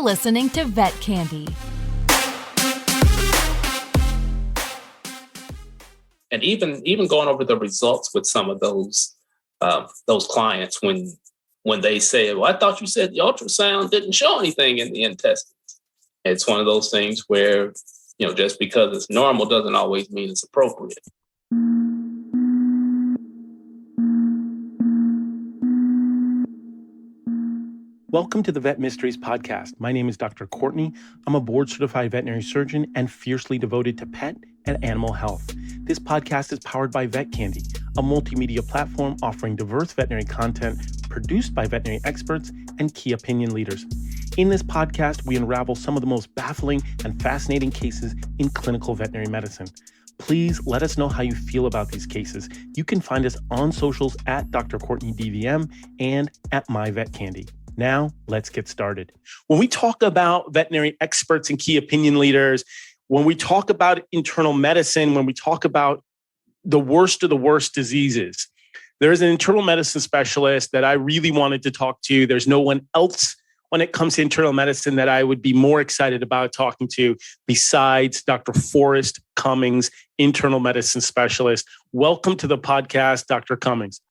listening to Vet Candy. And even going over the results with some of those clients when they say, well, I thought you said the ultrasound didn't show anything in the intestines. It's one of those things where, just because it's normal doesn't always mean it's appropriate. Welcome to the Vet Mysteries podcast. My name is Dr. Courtney. I'm a board-certified veterinary surgeon and fiercely devoted to pet and animal health. This podcast is powered by Vet Candy, a multimedia platform offering diverse veterinary content produced by veterinary experts and key opinion leaders. In this podcast, we unravel some of the most baffling and fascinating cases in clinical veterinary medicine. Please let us know how you feel about these cases. You can find us on socials at Dr. Courtney DVM and at MyVetCandy. Now, let's get started. When we talk about veterinary experts and key opinion leaders, when we talk about internal medicine, when we talk about the worst of the worst diseases, there is an internal medicine specialist that I really wanted to talk to. There's no one else when it comes to internal medicine that I would be more excited about talking to besides Dr. Forrest Cummings, internal medicine specialist. Welcome to the podcast, Dr. Cummings.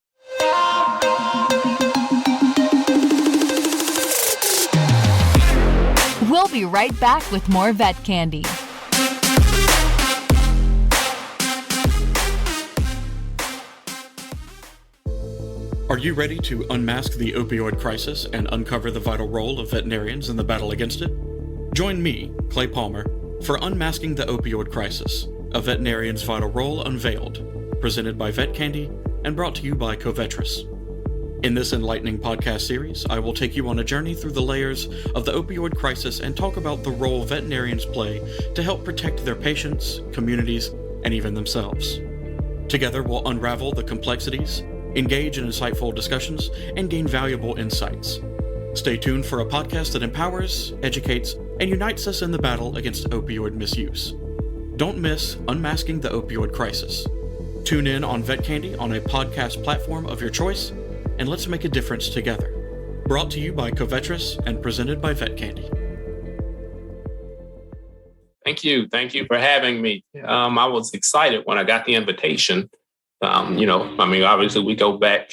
We'll be right back with more Vet Candy. Are you ready to unmask the opioid crisis and uncover the vital role of veterinarians in the battle against it? Join me, Clay Palmer, for Unmasking the Opioid Crisis, a veterinarian's vital role unveiled, presented by Vet Candy and brought to you by Covetris. In this enlightening podcast series, I will take you on a journey through the layers of the opioid crisis and talk about the role veterinarians play to help protect their patients, communities, and even themselves. Together, we'll unravel the complexities, engage in insightful discussions, and gain valuable insights. Stay tuned for a podcast that empowers, educates, and unites us in the battle against opioid misuse. Don't miss Unmasking the Opioid Crisis. Tune in on Vet Candy on a podcast platform of your choice, and let's make a difference together. Brought to you by Covetris and presented by Vet Candy. Thank you for having me. I was excited when I got the invitation. Obviously we go back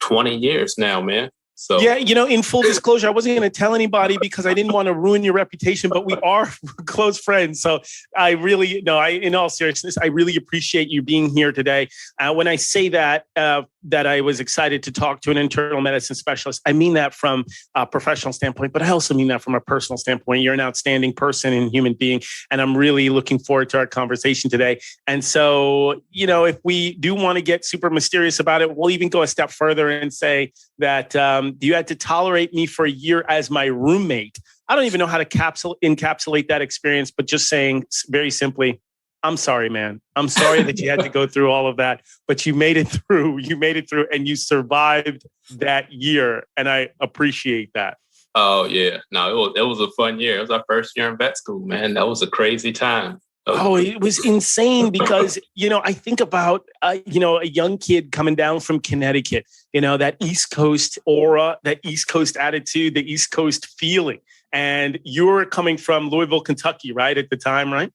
20 years now, man. So yeah, in full disclosure, I wasn't going to tell anybody because I didn't want to ruin your reputation, but we are close friends. So I really, in all seriousness, I really appreciate you being here today. When I say that I was excited to talk to an internal medicine specialist, I mean that from a professional standpoint, but I also mean that from a personal standpoint. You're an outstanding person and human being, and I'm really looking forward to our conversation today. And so, if we do want to get super mysterious about it, we'll even go a step further and say that you had to tolerate me for a year as my roommate. I don't even know how to encapsulate that experience, but just saying very simply, I'm sorry, man. I'm sorry that you had to go through all of that, but you made it through. You made it through and you survived that year. And I appreciate that. Oh, yeah. No, it was a fun year. It was our first year in vet school, man. That was a crazy time. Oh, it was insane because, I think about, a young kid coming down from Connecticut, that East Coast aura, that East Coast attitude, the East Coast feeling. And you're coming from Louisville, Kentucky, right? At the time, right?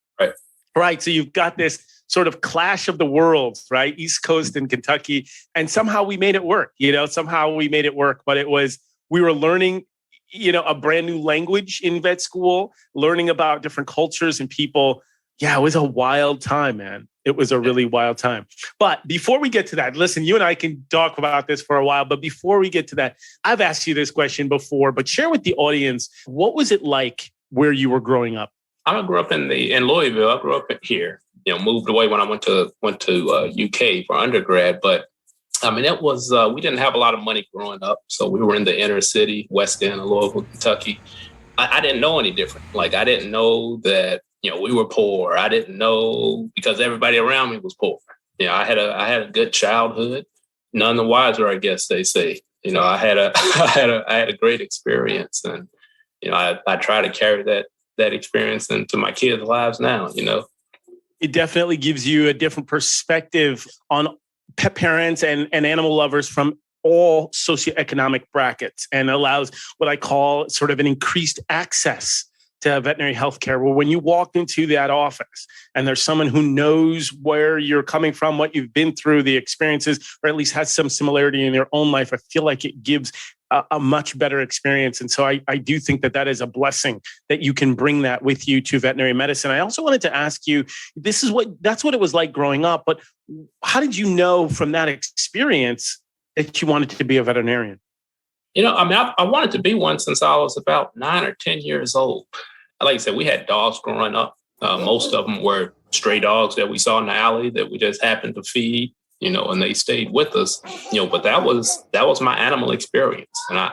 Right. So you've got this sort of clash of the worlds, right? East Coast and Kentucky. And somehow we made it work, but we were learning, a brand new language in vet school, learning about different cultures and people. Yeah, it was a wild time, man. It was a really wild time. But before we get to that, listen, you and I can talk about this for a while, but before we get to that, I've asked you this question before, but share with the audience, what was it like where you were growing up? I grew up in Louisville. I grew up here. Moved away when I went to UK for undergrad. But it was we didn't have a lot of money growing up, so we were in the inner city, West End of Louisville, Kentucky. I didn't know any different. Like I didn't know that we were poor. I didn't know because everybody around me was poor. I had a good childhood, none the wiser, I guess they say. I had a great experience, and I try to carry that experience into my kids' lives now, It definitely gives you a different perspective on pet parents and animal lovers from all socioeconomic brackets and allows what I call sort of an increased access to veterinary healthcare, where when you walk into that office and there's someone who knows where you're coming from, what you've been through, the experiences, or at least has some similarity in their own life, I feel like it gives a much better experience. And so I do think that is a blessing that you can bring that with you to veterinary medicine. I also wanted to ask you, that's what it was like growing up, but how did you know from that experience that you wanted to be a veterinarian? I wanted to be one since I was about 9 or 10 years old. Like I said, we had dogs growing up. Most of them were stray dogs that we saw in the alley that we just happened to feed, and they stayed with us, but that was my animal experience. And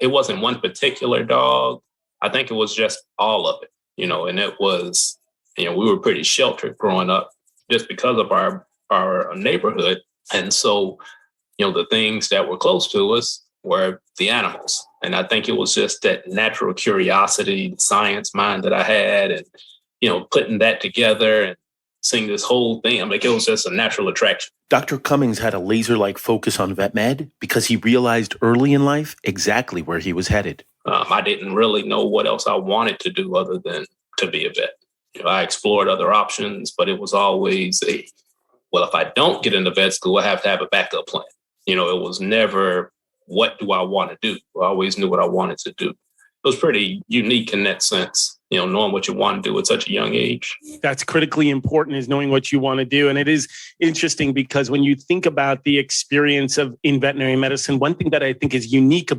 it wasn't one particular dog. I think it was just all of it, and it was, we were pretty sheltered growing up just because of our neighborhood. And so, the things that were close to us were the animals. And I think it was just that natural curiosity, science mind that I had, and, putting that together and seeing this whole thing. It was just a natural attraction. Dr. Cummings had a laser-like focus on vet med because he realized early in life exactly where he was headed. I didn't really know what else I wanted to do other than to be a vet. I explored other options, but it was always if I don't get into vet school, I have to have a backup plan. It was never, what do I want to do? I always knew what I wanted to do. It was pretty unique in that sense, knowing what you want to do at such a young age. That's critically important, is knowing what you want to do. And it is interesting because when you think about the experience in veterinary medicine, one thing that I think is unique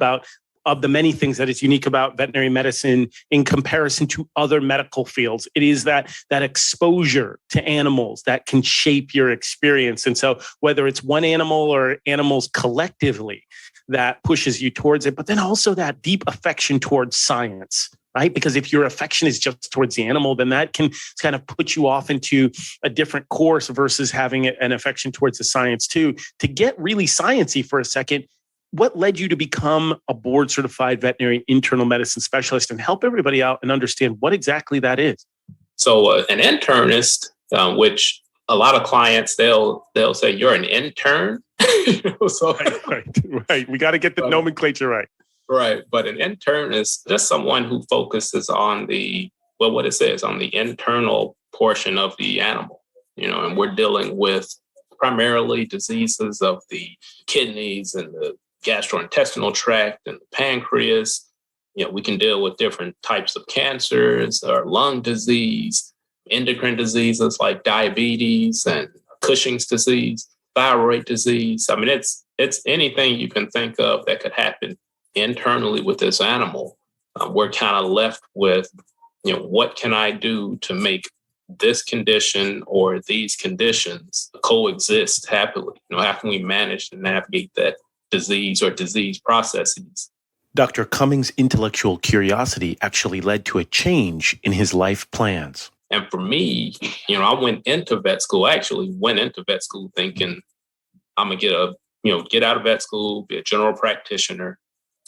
of the many things that is unique about veterinary medicine in comparison to other medical fields, it is that exposure to animals that can shape your experience. And so whether it's one animal or animals collectively, that pushes you towards it, but then also that deep affection towards science, right? Because if your affection is just towards the animal, then that can kind of put you off into a different course versus having an affection towards the science too. To get really sciencey for a second, what led you to become a board certified veterinary internal medicine specialist, and help everybody out and understand what exactly that is? So an internist, which a lot of clients, they'll say, you're an intern. Right. We got to get the nomenclature right. Right. But an intern is just someone who focuses on what it says, on the internal portion of the animal, and we're dealing with primarily diseases of the kidneys and the gastrointestinal tract and the pancreas. We can deal with different types of cancers or lung disease, endocrine diseases like diabetes and Cushing's disease, thyroid disease. It's anything you can think of that could happen internally with this animal. We're kind of left with, what can I do to make this condition or these conditions coexist happily? How can we manage to navigate that disease or disease processes? Dr. Cummings' intellectual curiosity actually led to a change in his life plans. And for me, I went into vet school. I actually went into vet school thinking I'm going to get out of vet school, be a general practitioner.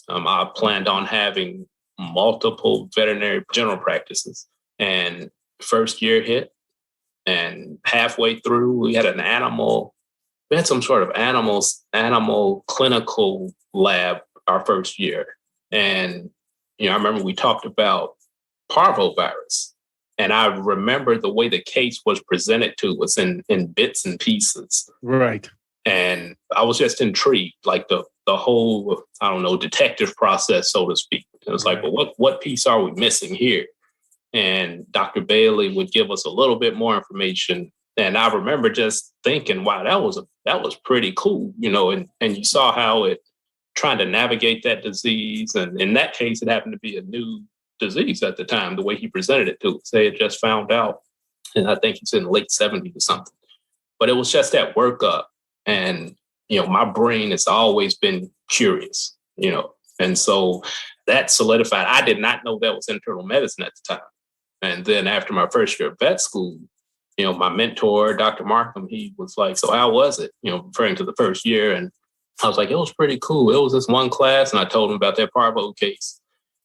I planned on having multiple veterinary general practices. And first year hit, and halfway through, we had some sort of animal clinical lab our first year. And, I remember we talked about parvovirus. And I remember the way the case was presented to us in bits and pieces. Right. And I was just intrigued, like the whole, detective process, so to speak. It was like, well, what piece are we missing here? And Dr. Bailey would give us a little bit more information. And I remember just thinking, wow, that was pretty cool, and you saw how it trying to navigate that disease. And in that case, it happened to be a new disease at the time, the way he presented it to us. They had just found out, and I think it's in the late 70s or something. But it was just that workup. And, my brain has always been curious, and so that solidified. I did not know that was internal medicine at the time. And then after my first year of vet school, my mentor, Dr. Markham, he was like, so how was it? Referring to the first year. And I was like, it was pretty cool. It was this one class. And I told him about that parvo case.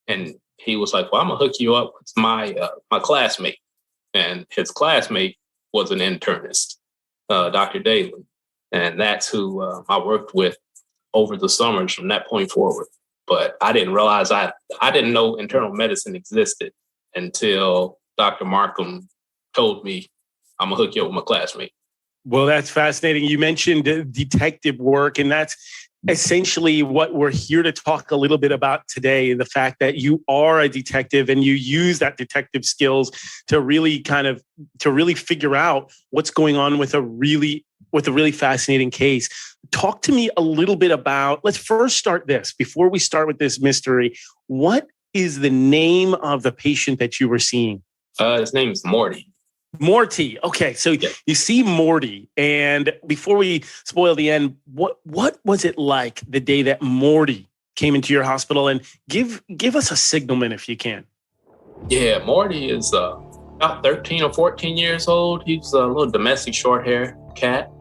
And he was like, well, I'm going to hook you up with my classmate. And his classmate was an internist, Dr. Daly. And that's who I worked with over the summers from that point forward. But I didn't realize I didn't know internal medicine existed until Dr. Markham told me, I'm going to hook you up with my classmate. Well, that's fascinating. You mentioned detective work, and that's essentially what we're here to talk a little bit about today. The fact that you are a detective and you use that detective skills to really figure out what's going on with a really fascinating case. Talk to me a little bit about, let's first start this. Before we start with this mystery, what is the name of the patient that you were seeing? His name is Morty. Morty. Okay, so you see Morty, and before we spoil the end, what was it like the day that Morty came into your hospital? And give us a signalman if you can. Yeah, Morty is about 13 or 14 years old. He's a little domestic short hair cat,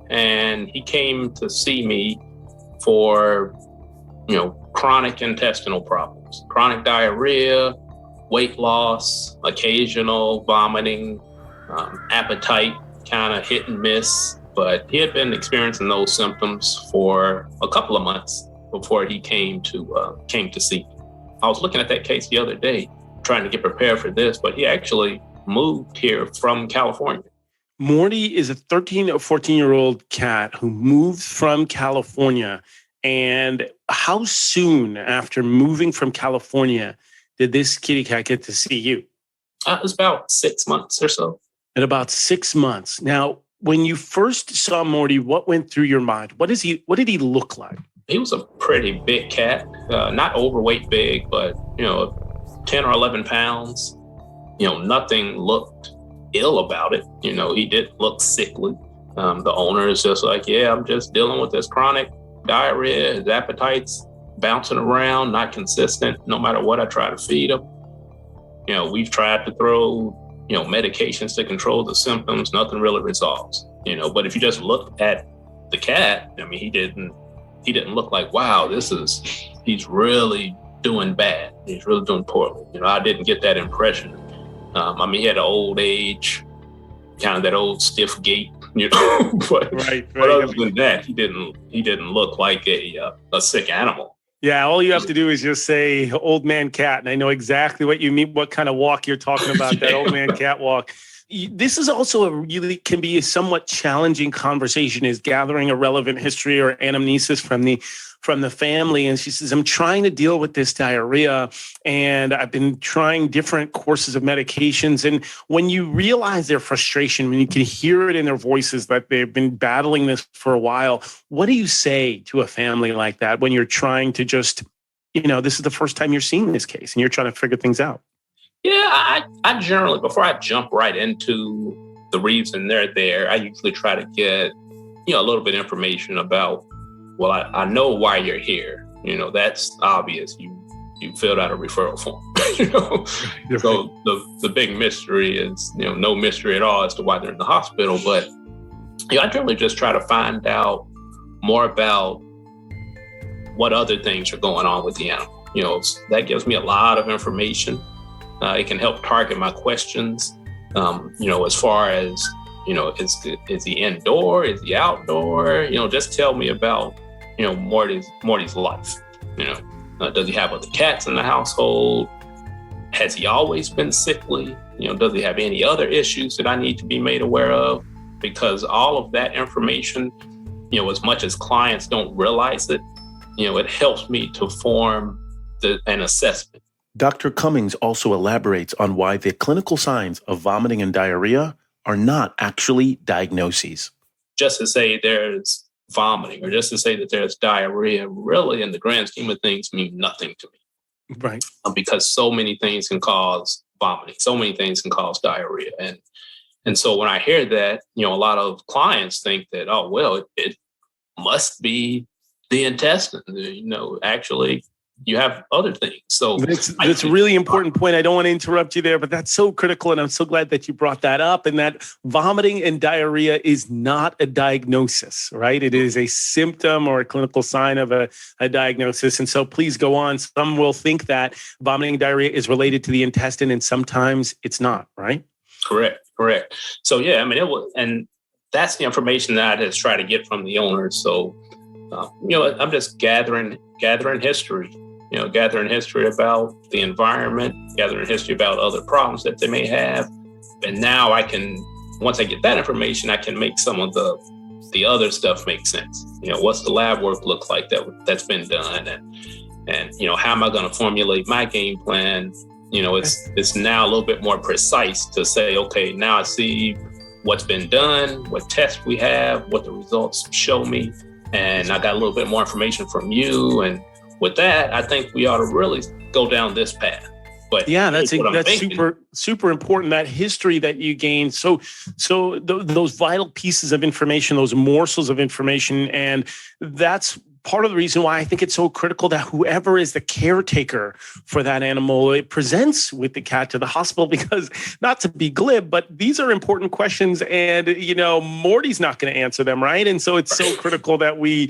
and he came to see me for, chronic intestinal problems, chronic diarrhea, weight loss, occasional vomiting, appetite, kind of hit and miss. But he had been experiencing those symptoms for a couple of months before he came to see me. I was looking at that case the other day, trying to get prepared for this, but he actually moved here from California. Morty is a 13 or 14-year-old cat who moved from California. And how soon after moving from California did this kitty cat get to see you? It was about 6 months or so. At about 6 months. Now, when you first saw Morty, what went through your mind? What did he look like? He was a pretty big cat, not overweight big, but 10 or 11 pounds. Nothing looked ill about it. He didn't look sickly. The owner is just like, yeah, I'm just dealing with this chronic diarrhea. His appetite's bouncing around, not consistent, no matter what I try to feed him. We've tried to throw, medications to control the symptoms. Nothing really resolves, but if you just look at the cat, he didn't look like, wow, he's really doing bad. He's really doing poorly. I didn't get that impression. He had an old age, kind of that old stiff gait, but, right. But other than that, he didn't look like a sick animal. Yeah, all you have to do is just say old man cat, and I know exactly what you mean, what kind of walk you're talking about, that old man cat walk. This is also can be a somewhat challenging conversation, is gathering a relevant history or anamnesis from the family. And she says, I'm trying to deal with this diarrhea, and I've been trying different courses of medications. And when you realize their frustration, when you can hear it in their voices that they've been battling this for a while, what do you say to a family like that when you're trying to just, this is the first time you're seeing this case and you're trying to figure things out? Yeah, I generally, before I jump right into the reason they're there, I usually try to get, a little bit of information about, well, I know why you're here. That's obvious. You filled out a referral form. So the big mystery is, no mystery at all as to why they're in the hospital. But I generally just try to find out more about what other things are going on with the animal. That gives me a lot of information. It can help target my questions. As far as, is he indoor? Is he outdoor? Just tell me about, Morty's life. Does he have other cats in the household? Has he always been sickly? Does he have any other issues that I need to be made aware of? Because all of that information, as much as clients don't realize it, it helps me to form an assessment. Dr. Cummings also elaborates on why the clinical signs of vomiting and diarrhea are not actually diagnoses. Just to say there's vomiting or just to say that there's diarrhea really in the grand scheme of things mean nothing to me. Right. Because so many things can cause vomiting. So many things can cause diarrhea. And so when I hear that, a lot of clients think that, oh, well, it must be the intestine. Actually, you have other things. So that's a really important point. I don't want to interrupt you there, but that's so critical. And I'm so glad that you brought that up, and that vomiting and diarrhea is not a diagnosis, right? It is a symptom or a clinical sign of a diagnosis. And so please go on. Some will think that vomiting and diarrhea is related to the intestine, and sometimes it's not, right? Correct. So, yeah, it was, and that's the information that I just try to get from the owners. So I'm just gathering history, gathering history about the environment, gathering history about other problems that they may have. And now once I get that information, I can make some of the other stuff make sense. What's the lab work look like that's been done? And how am I going to formulate my game plan? It's now a little bit more precise to say, okay, now I see what's been done, what tests we have, what the results show me. And I got a little bit more information from you. And with that, I think we ought to really go down this path. But yeah, that's super important, that history that you gained. So those vital pieces of information, those morsels of information, and that's part of the reason why I think it's so critical that whoever is the caretaker for that animal, it presents with the cat to the hospital, because not to be glib, but these are important questions, and Morty's not going to answer them, right? And so it's so critical that we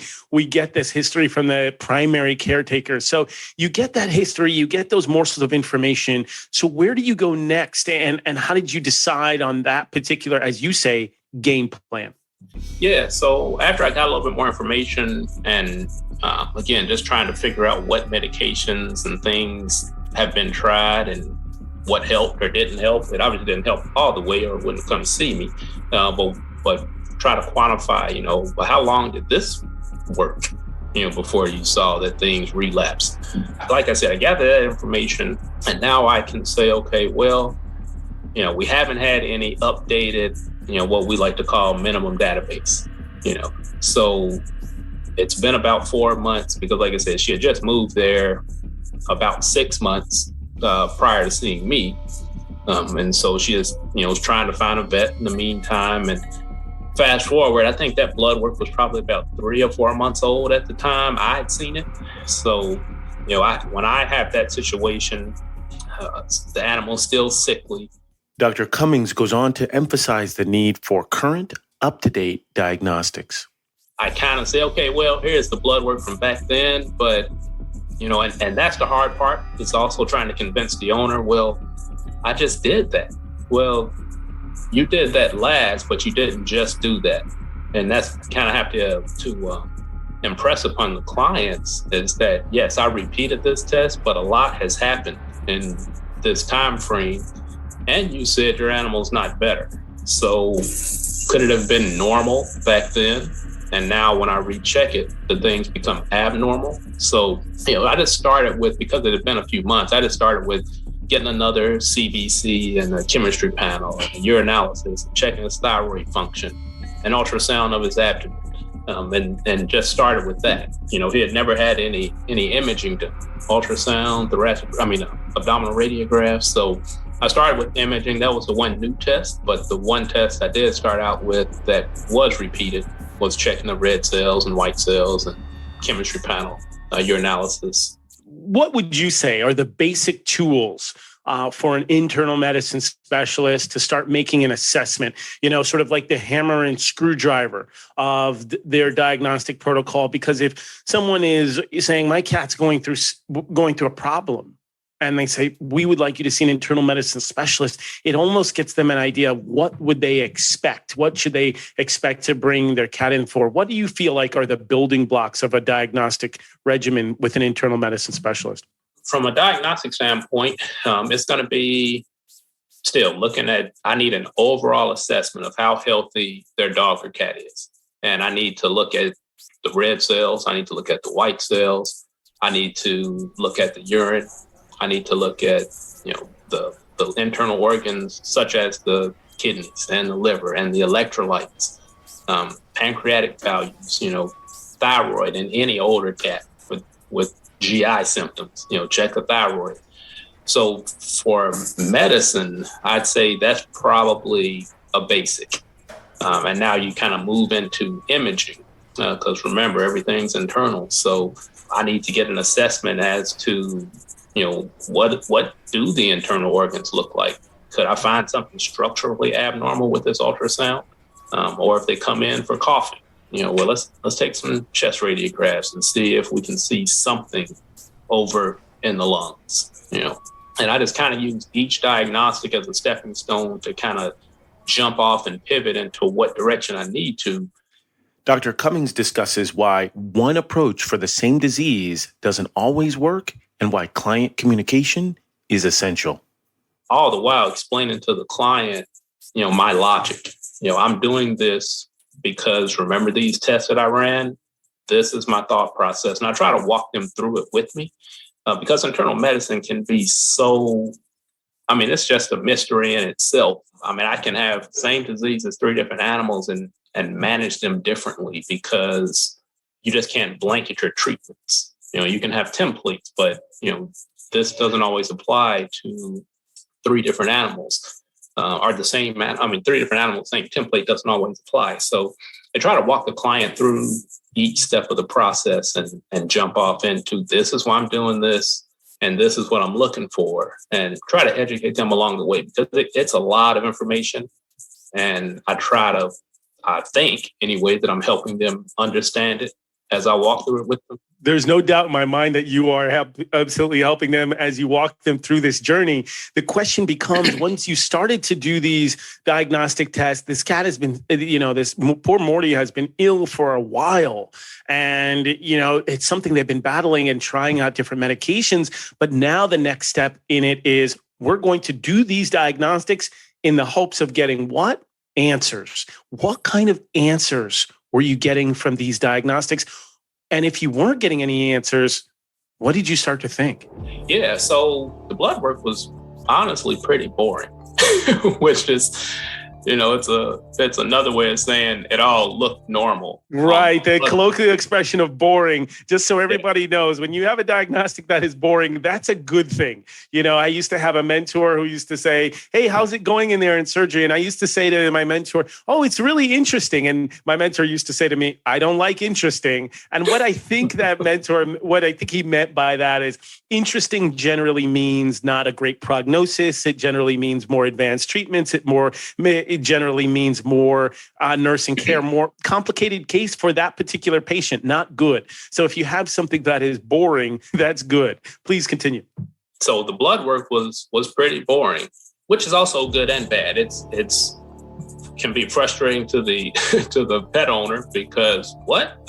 get this history from the primary caretaker. So you get that history, you get those morsels of information. So where do you go next, and how did you decide on that particular, as you say, game plan? Yeah, so after I got a little bit more information and again, just trying to figure out what medications and things have been tried and what helped or didn't help. It obviously didn't help all the way or it wouldn't come see me, but try to quantify, how long did this work, before you saw that things relapsed. Like I said, I gathered that information and now I can say, okay, well, we haven't had any updated what we like to call minimum database, So it's been about 4 months because, like I said, she had just moved there about 6 months prior to seeing me. And so she is, was trying to find a vet in the meantime. And fast forward, I think that blood work was probably about 3 or 4 months old at the time I had seen it. So, when I have that situation, the animal's still sickly. Dr. Cummings goes on to emphasize the need for current, up-to-date diagnostics. I kind of say, okay, well, here's the blood work from back then, but, and that's the hard part. It's also trying to convince the owner, well, I just did that. Well, you did that last, but you didn't just do that. And that's kind of have to impress upon the clients is that, yes, I repeated this test, but a lot has happened in this time frame. And you said your animal's not better. So could it have been normal back then? And now when I recheck it, the things become abnormal. So, I just started with, because it had been a few months, I just started with getting another CBC and a chemistry panel, and a urinalysis, checking his thyroid function, an ultrasound of his abdomen. And just started with that. He had never had any imaging done, ultrasound, abdominal radiograph. So I started with imaging. That was the one new test, but the one test I did start out with that was repeated was checking the red cells and white cells and chemistry panel, urinalysis. What would you say are the basic tools for an internal medicine specialist to start making an assessment, sort of like the hammer and screwdriver of their diagnostic protocol? Because if someone is saying, my cat's going through a problem, and they say, we would like you to see an internal medicine specialist, it almost gets them an idea of what would they expect? What should they expect to bring their cat in for? What do you feel like are the building blocks of a diagnostic regimen with an internal medicine specialist? From a diagnostic standpoint, it's going to be still looking at, I need an overall assessment of how healthy their dog or cat is. And I need to look at the red cells. I need to look at the white cells. I need to look at the urine. I need to look at, the internal organs such as the kidneys and the liver and the electrolytes, pancreatic values, thyroid in any older cat with GI symptoms, check the thyroid. So for medicine, I'd say that's probably a basic. And now you kind of move into imaging because remember, everything's internal. So I need to get an assessment as to, what do the internal organs look like? Could I find something structurally abnormal with this ultrasound? Or if they come in for coughing, let's take some chest radiographs and see if we can see something over in the lungs, And I just kind of use each diagnostic as a stepping stone to kind of jump off and pivot into what direction I need to. Dr. Cummings discusses why one approach for the same disease doesn't always work and why client communication is essential. All the while explaining to the client, my logic. I'm doing this because remember these tests that I ran? This is my thought process. And I try to walk them through it with me because internal medicine can be it's just a mystery in itself. I can have the same disease as 3 different animals and manage them differently because you just can't blanket your treatments. You can have templates, but, this doesn't always apply to 3 different animals or the same 3 different animals, same template doesn't always apply. So I try to walk the client through each step of the process and jump off into this is why I'm doing this. And this is what I'm looking for, and try to educate them along the way because it's a lot of information. And I think anyway, that I'm helping them understand it as I walk through it with them. There's no doubt in my mind that you are absolutely helping them as you walk them through this journey. The question becomes, once you started to do these diagnostic tests, this cat has been, this poor Morty has been ill for a while. And, it's something they've been battling and trying out different medications. But now the next step in it is we're going to do these diagnostics in the hopes of getting what? Answers. What kind of answers were you getting from these diagnostics? And if you weren't getting any answers, what did you start to think? Yeah, so the blood work was honestly pretty boring, which is, it's another way of saying it all looked normal. Right, the colloquial expression of boring, just so everybody knows, when you have a diagnostic that is boring, that's a good thing. I used to have a mentor who used to say, hey, how's it going in there in surgery? And I used to say to my mentor, oh, it's really interesting. And my mentor used to say to me, I don't like interesting. And what I think he meant by that is interesting generally means not a great prognosis. It generally means more advanced treatments. It generally means more nursing care, more complicated case for that particular patient, not good. So if you have something that is boring, that's good. Please continue. So the blood work was pretty boring, which is also good and bad. It's can be frustrating to the to the pet owner because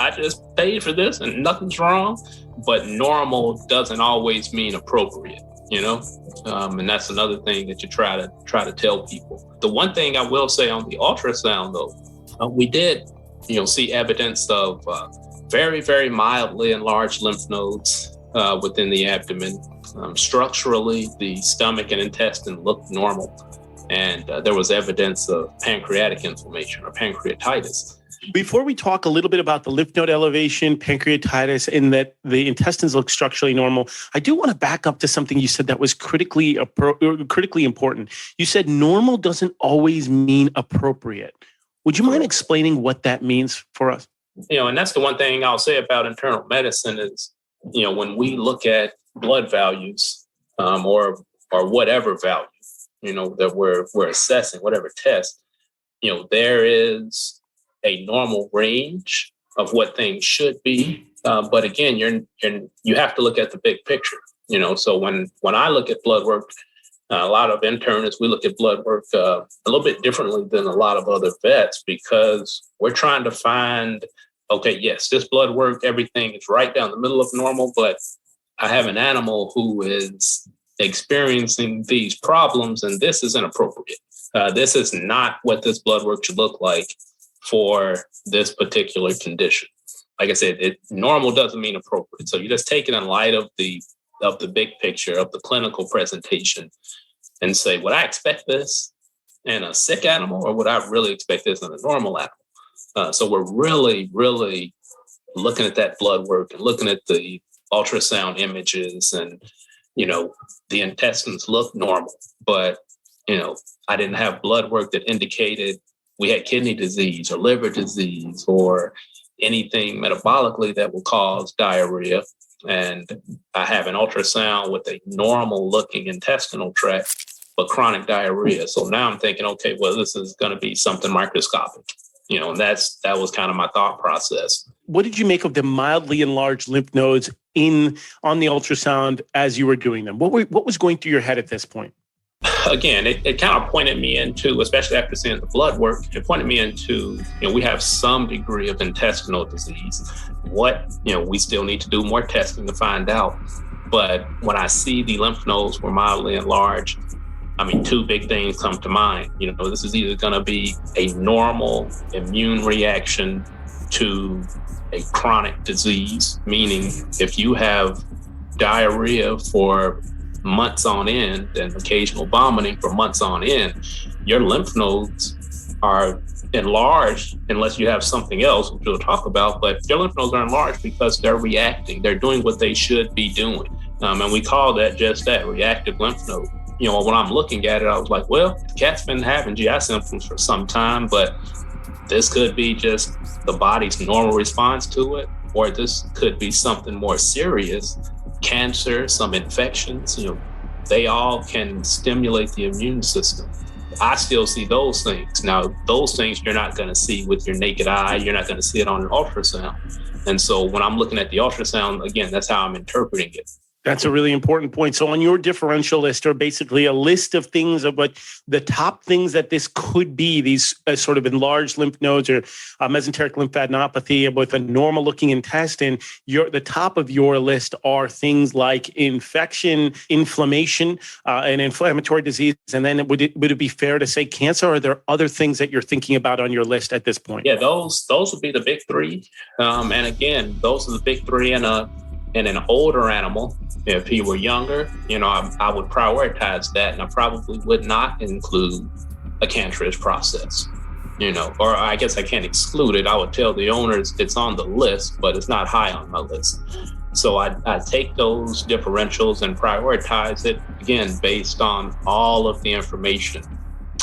I just paid for this and nothing's wrong. But normal doesn't always mean appropriate. And that's another thing that you try to tell people. The one thing I will say on the ultrasound, though, we did, see evidence of very, very mildly enlarged lymph nodes within the abdomen. Structurally, the stomach and intestine looked normal, and there was evidence of pancreatic inflammation or pancreatitis. Before we talk a little bit about the lymph node elevation, pancreatitis, and that the intestines look structurally normal, I do want to back up to something you said that was critically important. You said normal doesn't always mean appropriate. Would you mind explaining what that means for us? And that's the one thing I'll say about internal medicine is, when we look at blood values or whatever value, that we're assessing, whatever test, there is a normal range of what things should be. But again, you have to look at the big picture, so when I look at blood work, a lot of internists, we look at blood work a little bit differently than a lot of other vets because we're trying to find, okay, yes, this blood work, everything is right down the middle of normal, but I have an animal who is experiencing these problems and this is inappropriate. This is not what this blood work should look like for this particular condition. Like I said, normal doesn't mean appropriate. So you just take it in light of the big picture of the clinical presentation and say, would I expect this in a sick animal or would I really expect this in a normal animal? So we're really, really looking at that blood work and looking at the ultrasound images and, the intestines look normal, but, I didn't have blood work that indicated we had kidney disease or liver disease or anything metabolically that will cause diarrhea. And I have an ultrasound with a normal looking intestinal tract, but chronic diarrhea. So now I'm thinking, okay, well, this is going to be something microscopic, and that was kind of my thought process. What did you make of the mildly enlarged lymph nodes on the ultrasound as you were doing them? What was going through your head at this point? again, it kind of pointed me into, especially after seeing the blood work, it pointed me into, we have some degree of intestinal disease. We still need to do more testing to find out. But when I see the lymph nodes were mildly enlarged, two big things come to mind. This is either going to be a normal immune reaction to a chronic disease, meaning if you have diarrhea for months on end and occasional vomiting for months on end, your lymph nodes are enlarged unless you have something else, which we'll talk about, but your lymph nodes are enlarged because they're reacting. They're doing what they should be doing. And we call that just that, reactive lymph node. When I'm looking at it, I was like, well, the cat's been having GI symptoms for some time, but this could be just the body's normal response to it, or this could be something more serious, cancer, some infections. They all can stimulate the immune system. I still see those things. Now, those things you're not going to see with your naked eye. You're not going to see it on an ultrasound. And so when I'm looking at the ultrasound, again, that's how I'm interpreting it. That's a really important point. So on your differential list are basically a list of things of what the top things that this could be, these sort of enlarged lymph nodes or mesenteric lymphadenopathy with a normal looking intestine. The top of your list are things like infection, inflammation, and inflammatory disease. And then would it be fair to say cancer? Or are there other things that you're thinking about on your list at this point? Yeah, those would be the big three. And again, those are the big three in an older animal. If he were younger, I would prioritize that, and I probably would not include a cancerous process, or I guess I can't exclude it. I would tell the owners it's on the list, but it's not high on my list. So I take those differentials and prioritize it, again, based on all of the information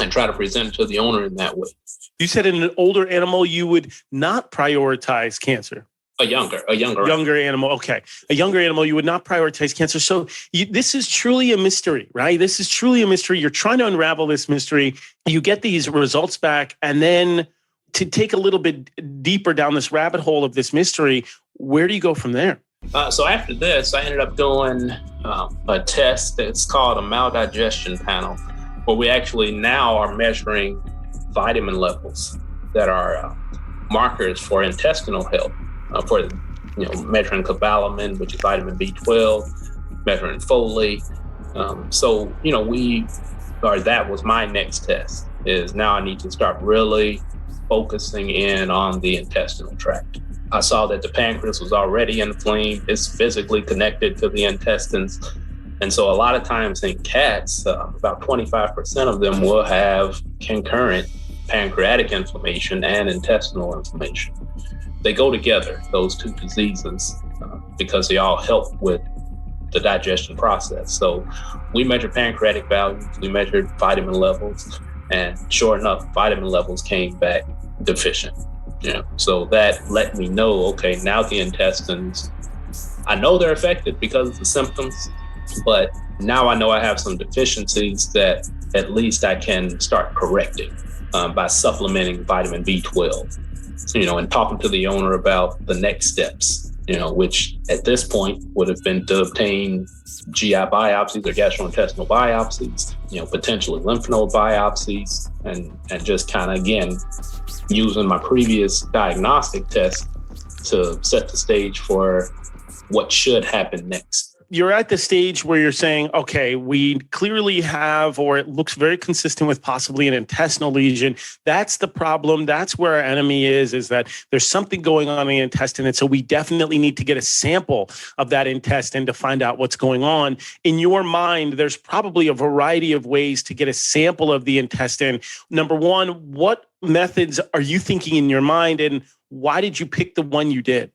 and try to present it to the owner in that way. You said in an older animal, you would not prioritize cancer. A younger animal. Okay. A younger animal, you would not prioritize cancer. So this is truly a mystery, right? This is truly a mystery. You're trying to unravel this mystery. You get these results back. And then to take a little bit deeper down this rabbit hole of this mystery, where do you go from there? So after this, I ended up doing a test that's called a maldigestion panel, where we actually now are measuring vitamin levels that are markers for intestinal health. For measuring cobalamin, which is vitamin B12, measuring folate. That was my next test, is now I need to start really focusing in on the intestinal tract. I saw that the pancreas was already inflamed. It's physically connected to the intestines. And so a lot of times in cats, about 25% of them will have concurrent pancreatic inflammation and intestinal inflammation. They go together, those two diseases, because they all help with the digestion process. So we measured pancreatic values, we measured vitamin levels, and sure enough, vitamin levels came back deficient. So that let me know, okay, now the intestines, I know they're affected because of the symptoms, but now I know I have some deficiencies that at least I can start correcting by supplementing vitamin B12. And talking to the owner about the next steps, which at this point would have been to obtain GI biopsies or gastrointestinal biopsies, potentially lymph node biopsies, and just kind of, again, using my previous diagnostic test to set the stage for what should happen next. You're at the stage where you're saying, okay, we clearly have, or it looks very consistent with possibly an intestinal lesion. That's the problem. That's where our enemy is that there's something going on in the intestine. And so we definitely need to get a sample of that intestine to find out what's going on. In your mind, there's probably a variety of ways to get a sample of the intestine. Number one, what methods are you thinking in your mind, and why did you pick the one you did?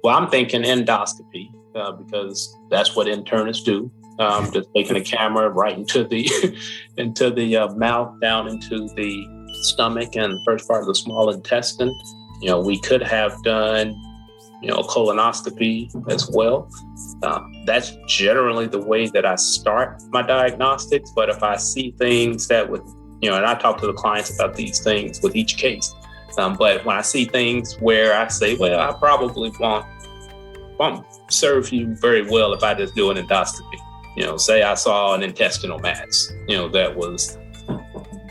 Well, I'm thinking endoscopy. Because that's what internists do. Just taking a camera right into the mouth, down into the stomach and the first part of the small intestine. We could have done, a colonoscopy as well. That's generally the way that I start my diagnostics. But if I see things that would, and I talk to the clients about these things with each case. But when I see things where I say, well, I probably won't serve you very well if I just do an endoscopy. Say I saw an intestinal mass, that was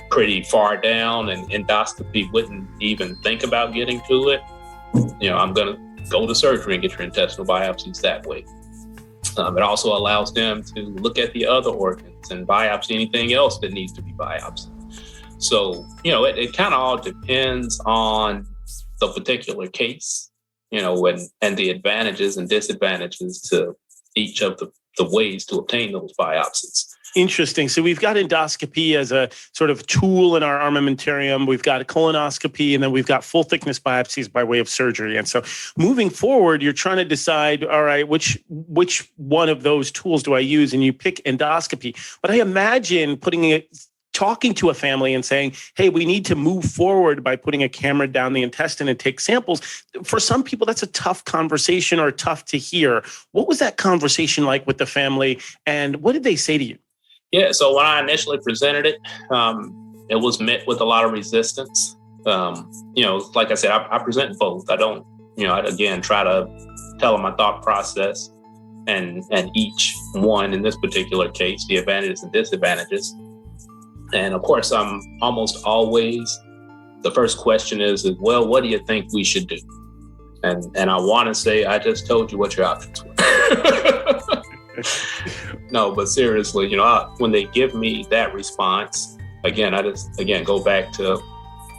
pretty far down and endoscopy wouldn't even think about getting to it. I'm going to go to surgery and get your intestinal biopsies that way. It also allows them to look at the other organs and biopsy anything else that needs to be biopsied. So, it kind of all depends on the particular case, and the advantages and disadvantages to each of the ways to obtain those biopsies. Interesting. So we've got endoscopy as a sort of tool in our armamentarium. We've got a colonoscopy, and then we've got full thickness biopsies by way of surgery. And so moving forward, you're trying to decide, all right, which one of those tools do I use? And you pick endoscopy. But I imagine talking to a family and saying, hey, we need to move forward by putting a camera down the intestine and take samples. For some people, that's a tough conversation or tough to hear. What was that conversation like with the family? And what did they say to you? Yeah, so when I initially presented it, it was met with a lot of resistance. Like I said, I present both. I don't, I again try to tell them my thought process and each one in this particular case, the advantages and disadvantages. And of course, I'm almost always, the first question is, well, what do you think we should do? And I want to say, I just told you what your options were. No, but seriously, when they give me that response, again, I just go back to,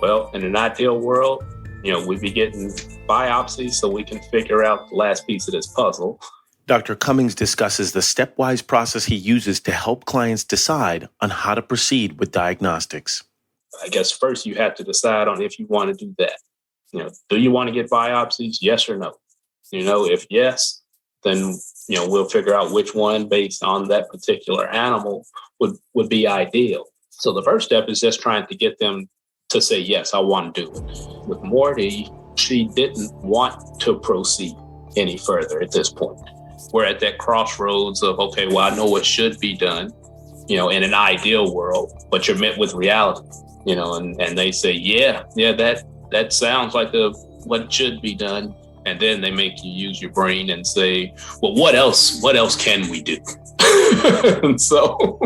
well, in an ideal world, we'd be getting biopsies so we can figure out the last piece of this puzzle. Dr. Cummings discusses the stepwise process he uses to help clients decide on how to proceed with diagnostics. I guess first you have to decide on if you want to do that. Do you want to get biopsies? Yes or no? If yes, then we'll figure out which one based on that particular animal would be ideal. So the first step is just trying to get them to say, yes, I want to do it. With Morty, she didn't want to proceed any further at this point. We're at that crossroads of, okay, well, I know what should be done, in an ideal world, but you're met with reality, and they say, yeah, that sounds like what should be done. And then they make you use your brain and say, well, what else can we do? And so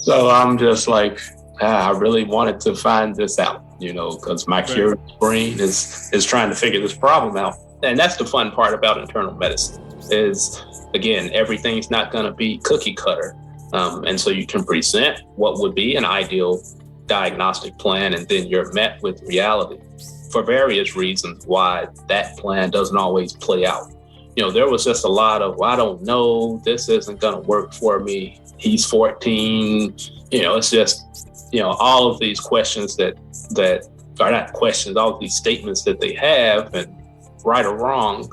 I'm just like, I really wanted to find this out, because my curious brain is trying to figure this problem out. And that's the fun part about internal medicine is, again, everything's not going to be cookie cutter. And so you can present what would be an ideal diagnostic plan, and then you're met with reality for various reasons why that plan doesn't always play out. There was just a lot of, well, I don't know, this isn't going to work for me. He's 14. It's just, all of these questions that are not questions, all of these statements that they have, and right or wrong,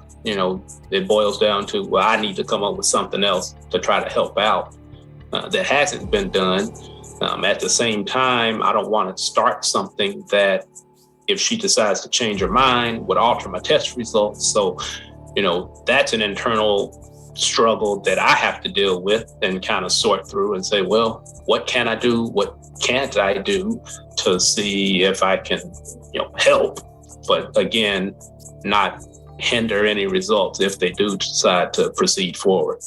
it boils down to, well, I need to come up with something else to try to help out that hasn't been done. At the same time, I don't want to start something that, if she decides to change her mind, would alter my test results. So, that's an internal struggle that I have to deal with and kind of sort through and say, well, what can I do? What can't I do to see if I can, help? But again, not hinder any results if they do decide to proceed forward.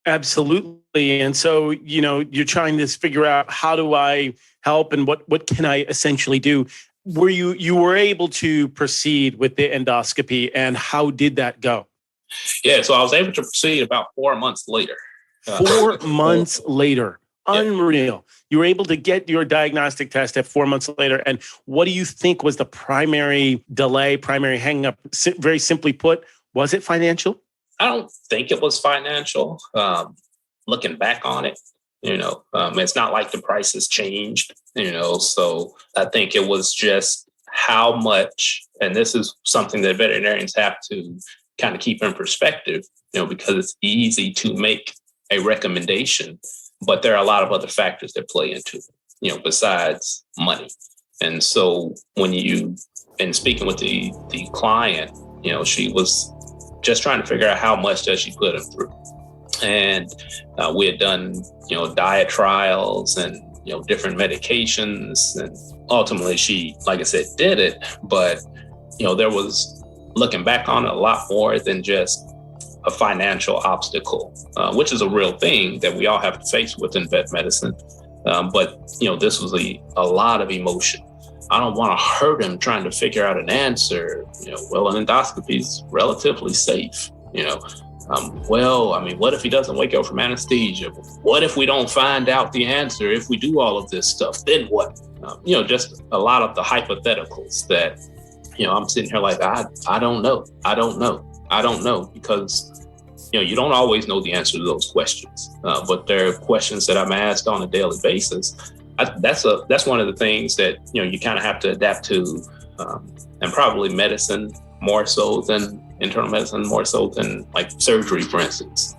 Absolutely. And so, you're trying to figure out, how do I help and what can I essentially do? Were you were able to proceed with the endoscopy, and how did that go? Yeah, so I was able to proceed about 4 months later. 4 months later. Unreal. You were able to get your diagnostic test at 4 months later. And what do you think was the primary delay, primary hang up? Very simply put, was it financial? I don't think it was financial. Looking back on it, it's not like the prices changed, so I think it was just how much, and this is something that veterinarians have to kind of keep in perspective, because it's easy to make a recommendation, but there are a lot of other factors that play into it, besides money. And so in speaking with the client, she was just trying to figure out how much does she put him through. And we had done, diet trials and, different medications. And ultimately she, like I said, did it. But, there was, looking back on it, a lot more than just a financial obstacle, which is a real thing that we all have to face within vet medicine. But, this was a lot of emotion. I don't want to hurt him trying to figure out an answer. Well, an endoscopy is relatively safe. What if he doesn't wake up from anesthesia? What if we don't find out the answer? If we do all of this stuff, then what? Just a lot of the hypotheticals that, I'm sitting here like, I don't know, because, you don't always know the answer to those questions. But there are questions that I'm asked on a daily basis. That's one of the things that, you kind of have to adapt to, and probably medicine more so than internal medicine, more so than like surgery, for instance.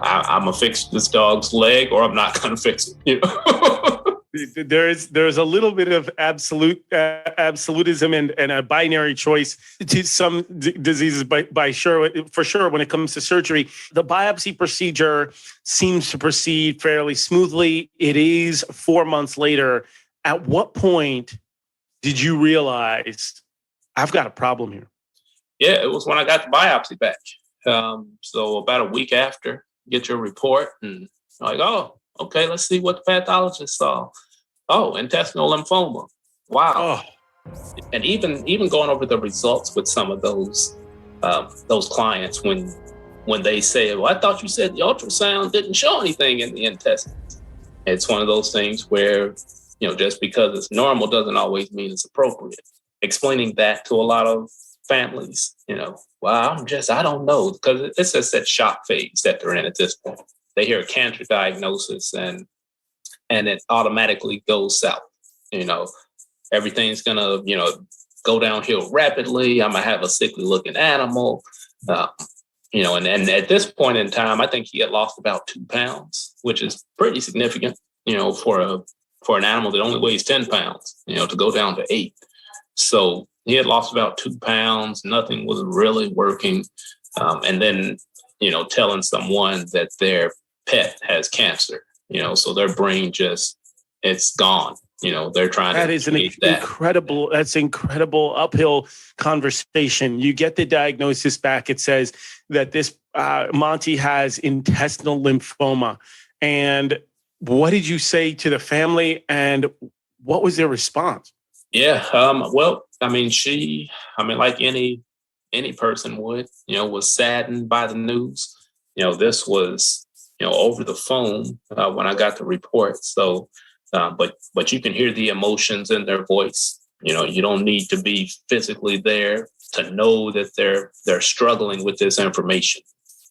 I'm gonna fix this dog's leg, or I'm not gonna fix it. There's a little bit of absolutism and a binary choice to some diseases, for sure. When it comes to surgery, the biopsy procedure seems to proceed fairly smoothly. It is 4 months later. At what point did you realize I've got a problem here? Yeah, it was when I got the biopsy back. So about a week after, get your report, and like, oh, okay, let's see what the pathologist saw. Oh, intestinal lymphoma. Wow. Oh. And even going over the results with some of those clients when they say, well, I thought you said the ultrasound didn't show anything in the intestines. It's one of those things where, just because it's normal doesn't always mean it's appropriate. Explaining that to a lot of families, well, I don't know, because it's just that shock phase that they're in at this point. They hear a cancer diagnosis and it automatically goes south. Everything's gonna, go downhill rapidly. I'm gonna have a sickly looking animal, and at this point in time, I think he had lost about 2 pounds, which is pretty significant, for an animal that only weighs 10 pounds, to go down to 8. So he had lost about 2 pounds. Nothing was really working. And then, telling someone that their pet has cancer, so their brain it's gone. They're trying that to. Is an incredible, that's incredible uphill conversation. You get the diagnosis back. It says that this Monty has intestinal lymphoma. And what did you say to the family, and what was their response? Yeah. Like any person would, was saddened by the news. This was, over the phone when I got the report. So, but you can hear the emotions in their voice. You don't need to be physically there to know that they're struggling with this information.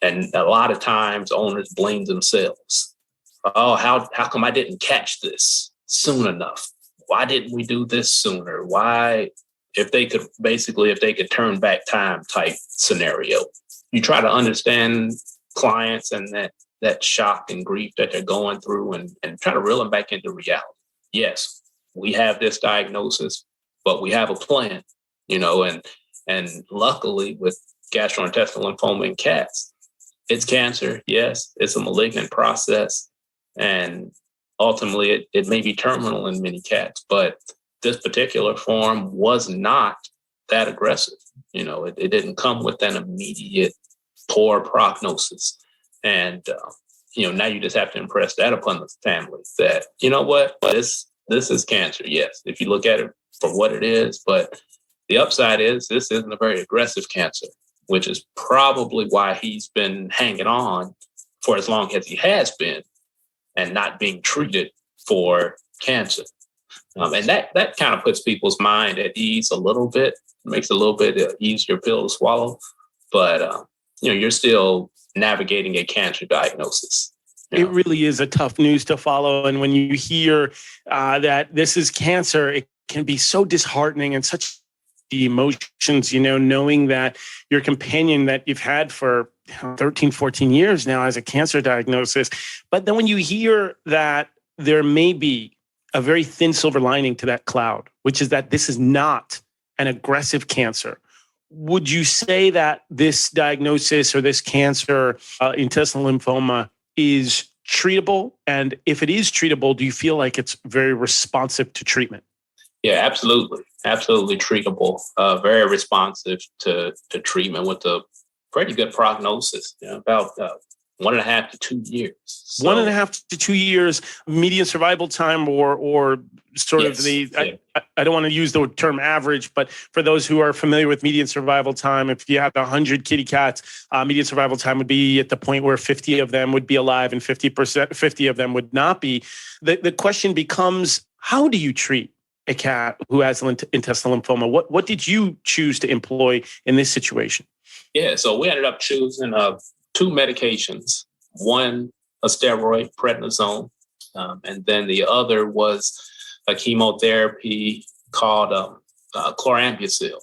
And a lot of times owners blame themselves. Oh, how come I didn't catch this soon enough? Why didn't we do this sooner? Why, if they could turn back time type scenario. You try to understand clients and that shock and grief that they're going through, and try to reel them back into reality. Yes, we have this diagnosis, but we have a plan, and luckily with gastrointestinal lymphoma in cats, it's cancer. Yes, it's a malignant process, and ultimately it may be terminal in many cats, but this particular form was not that aggressive. It didn't come with an immediate poor prognosis. And, now you just have to impress that upon the family that, this is cancer. Yes, if you look at it for what it is, but the upside is this isn't a very aggressive cancer, which is probably why he's been hanging on for as long as he has been and not being treated for cancer. And that kind of puts people's mind at ease a little bit, makes it a little bit easier pill to swallow. But, you're still navigating a cancer diagnosis. It really is a tough news to follow. And when you hear that this is cancer, it can be so disheartening, and such the emotions, knowing that your companion that you've had for 13, 14 years now has a cancer diagnosis. But then when you hear that there may be a very thin silver lining to that cloud, which is that this is not an aggressive cancer. Would you say that this diagnosis or this cancer, intestinal lymphoma, is treatable? And if it is treatable, do you feel like it's very responsive to treatment? Yeah, absolutely. Absolutely treatable. Very responsive to treatment with the pretty good prognosis, about 1.5 to 2 years. So, 1.5 to 2 years median survival time, or sort of I don't want to use the term average, but for those who are familiar with median survival time, if you have 100 kitty cats, median survival time would be at the point where 50 of them would be alive and 50 of them would not be. The question becomes, how do you treat a cat who has intestinal lymphoma? What did you choose to employ in this situation? Yeah, so we ended up choosing 2 medications, one a steroid, prednisone, and then the other was a chemotherapy called chlorambucil.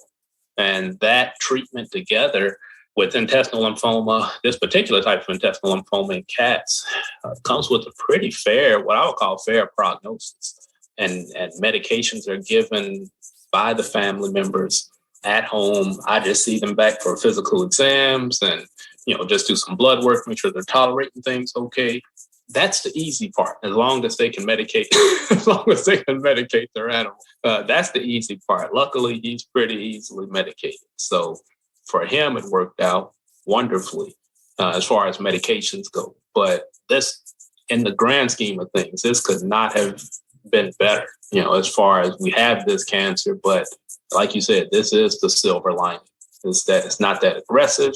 And that treatment together with intestinal lymphoma, this particular type of intestinal lymphoma in cats, comes with a pretty fair, what I would call fair prognosis. And medications are given by the family members at home. I just see them back for physical exams and, just do some blood work, make sure they're tolerating things okay. That's the easy part, as long as they can medicate, their animal. That's the easy part. Luckily, he's pretty easily medicated. So for him, it worked out wonderfully as far as medications go. But this, in the grand scheme of things, this could not have been better, as far as we have this cancer. But like you said, this is the silver lining, is that it's not that aggressive.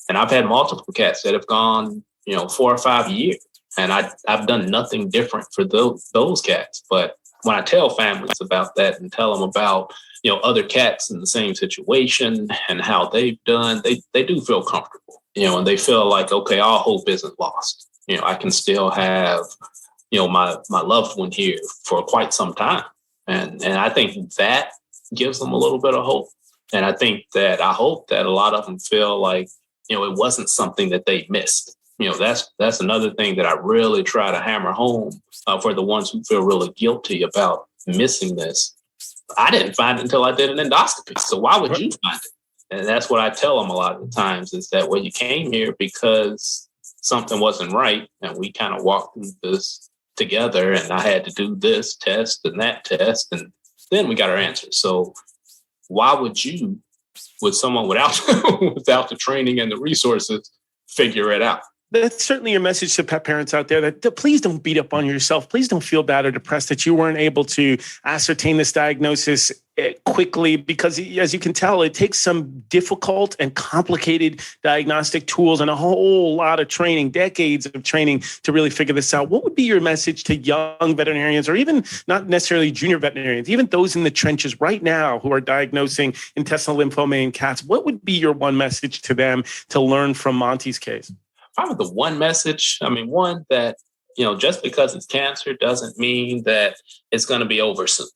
And I've had multiple cats that have gone, 4 or 5 years, and I've done nothing different for those cats. But when I tell families about that and tell them about, other cats in the same situation and how they've done, they do feel comfortable, and they feel like, okay, all hope isn't lost. I can still have, my loved one here for quite some time. And I think that gives them a little bit of hope. And I hope that a lot of them feel like, it wasn't something that they missed. That's another thing that I really try to hammer home for the ones who feel really guilty about missing this. I didn't find it until I did an endoscopy. So why would you find it? And that's what I tell them a lot of the times, is that, well, you came here because something wasn't right. And we kind of walked through this together, and I had to do this test and that test, and then we got our answers. So why would someone without the training and the resources figure it out? That's certainly your message to pet parents out there, that please don't beat up on yourself. Please don't feel bad or depressed that you weren't able to ascertain this diagnosis quickly, because as you can tell, it takes some difficult and complicated diagnostic tools and a whole lot of training, decades of training to really figure this out. What would be your message to young veterinarians, or even not necessarily junior veterinarians, even those in the trenches right now who are diagnosing intestinal lymphoma in cats? What would be your one message to them to learn from Monty's case? Probably the one message, one that, just because it's cancer doesn't mean that it's going to be over soon.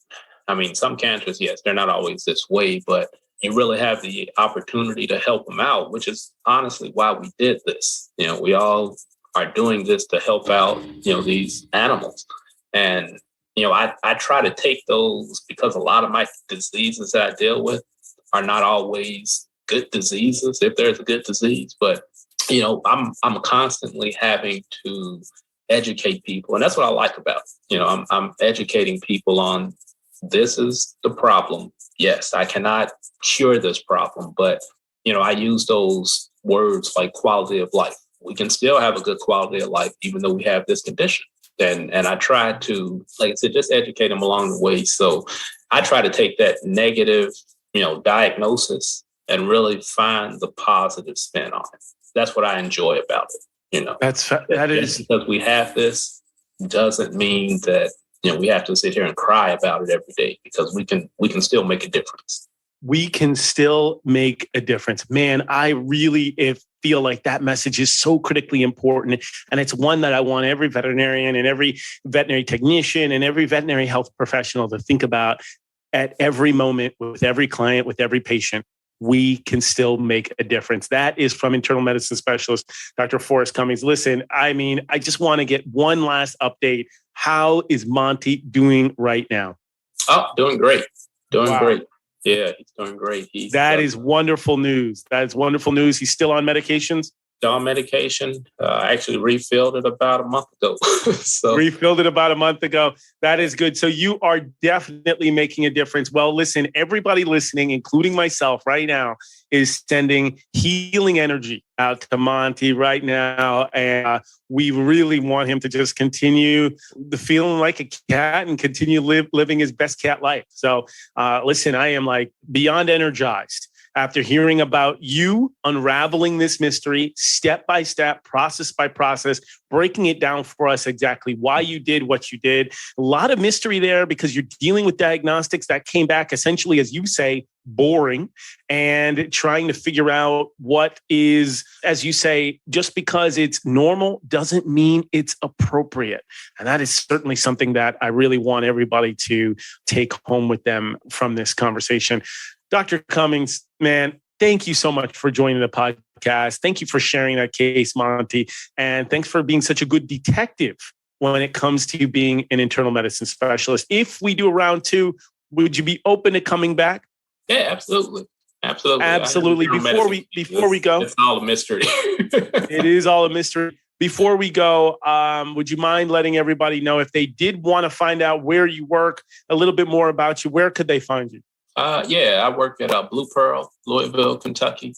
Some cancers, yes, they're not always this way, but you really have the opportunity to help them out, which is honestly why we did this. We all are doing this to help out, these animals. And, I try to take those, because a lot of my diseases that I deal with are not always good diseases, if there's a good disease, but I'm constantly having to educate people. And that's what I like about it. I'm educating people on, this is the problem. Yes, I cannot cure this problem, but, I use those words like quality of life. We can still have a good quality of life, even though we have this condition. And I try to, like I said, just educate them along the way. So I try to take that negative, diagnosis and really find the positive spin on it. That's what I enjoy about it. That is, because we have this doesn't mean that, we have to sit here and cry about it every day, because we can still make a difference. We can still make a difference. Man, I really feel like that message is so critically important. And it's one that I want every veterinarian and every veterinary technician and every veterinary health professional to think about at every moment, with every client, with every patient. We can still make a difference. That is from internal medicine specialist, Dr. Forrest Cummings. Listen, I just want to get one last update. How is Monty doing right now? Oh, doing great. Great. Yeah, he's doing great. That is wonderful news. That is wonderful news. He's still on medications? on medication. I actually refilled it about a month ago. Refilled it about a month ago. That is good. So you are definitely making a difference. Well, listen, everybody listening, including myself right now, is sending healing energy out to Monty right now. And we really want him to just continue feeling like a cat and continue living his best cat life. So listen, I am like beyond energized after hearing about you unraveling this mystery step by step, process by process, breaking it down for us exactly why you did what you did. A lot of mystery there because you're dealing with diagnostics that came back essentially, as you say, boring, and trying to figure out what is, as you say, just because it's normal doesn't mean it's appropriate. And that is certainly something that I really want everybody to take home with them from this conversation. Dr. Cummings, man, thank you so much for joining the podcast. Thank you for sharing that case, Monty. And thanks for being such a good detective when it comes to being an internal medicine specialist. If we do a round 2, would you be open to coming back? Yeah, absolutely. Absolutely. Before we go, it's all a mystery. It is all a mystery. Before we go, would you mind letting everybody know if they did want to find out where you work, a little bit more about you, where could they find you? I work at Blue Pearl, Louisville, Kentucky.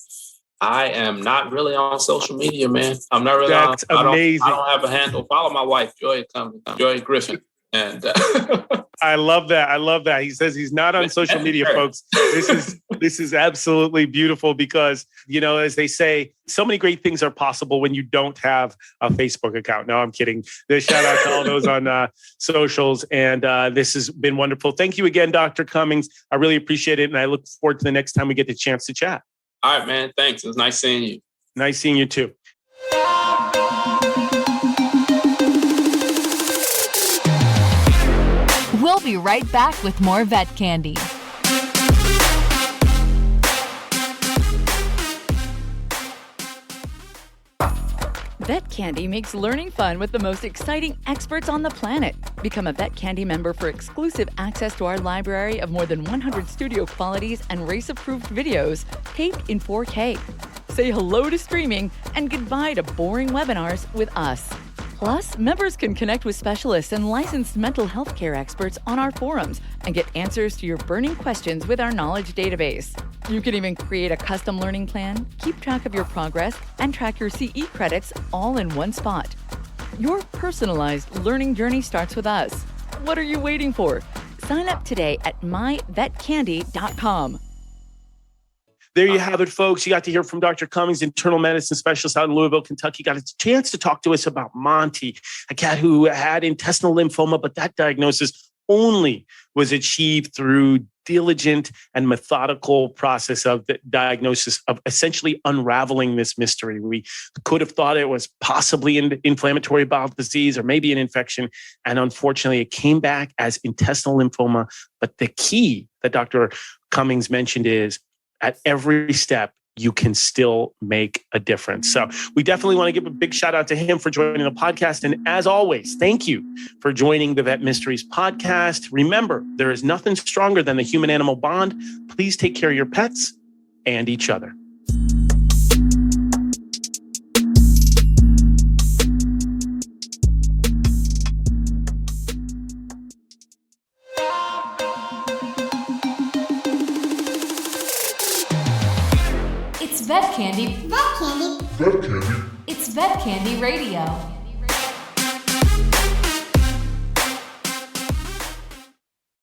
I am not really on social media, man. I'm not really That's amazing. I don't have a handle. Follow my wife, Joy Griffin. And I love that. He says he's not on social media, folks. This is absolutely beautiful because, as they say, so many great things are possible when you don't have a Facebook account. No, I'm kidding. Shout out to all those on socials. And this has been wonderful. Thank you again, Dr. Cummings. I really appreciate it. And I look forward to the next time we get the chance to chat. All right, man. Thanks. It was nice seeing you. Nice seeing you too. We'll be right back with more Vet Candy. Vet Candy makes learning fun with the most exciting experts on the planet. Become a Vet Candy member for exclusive access to our library of more than 100 studio qualities and race-approved videos taped in 4K. Say hello to streaming and goodbye to boring webinars with us. Plus, members can connect with specialists and licensed mental health care experts on our forums and get answers to your burning questions with our knowledge database. You can even create a custom learning plan, keep track of your progress, and track your CE credits all in one spot. Your personalized learning journey starts with us. What are you waiting for? Sign up today at myvetcandy.com. There you have it, folks. You got to hear from Dr. Cummings, internal medicine specialist out in Louisville, Kentucky. Got a chance to talk to us about Monty, a cat who had intestinal lymphoma, but that diagnosis only was achieved through diligent and methodical process of the diagnosis of essentially unraveling this mystery. We could have thought it was possibly an inflammatory bowel disease or maybe an infection. And unfortunately, it came back as intestinal lymphoma. But the key that Dr. Cummings mentioned is at every step, you can still make a difference. So we definitely want to give a big shout out to him for joining the podcast. And as always, thank you for joining the Vet Mysteries podcast. Remember, there is nothing stronger than the human-animal bond. Please take care of your pets and each other. Vet Candy. Vet Candy. It's Vet Candy Radio.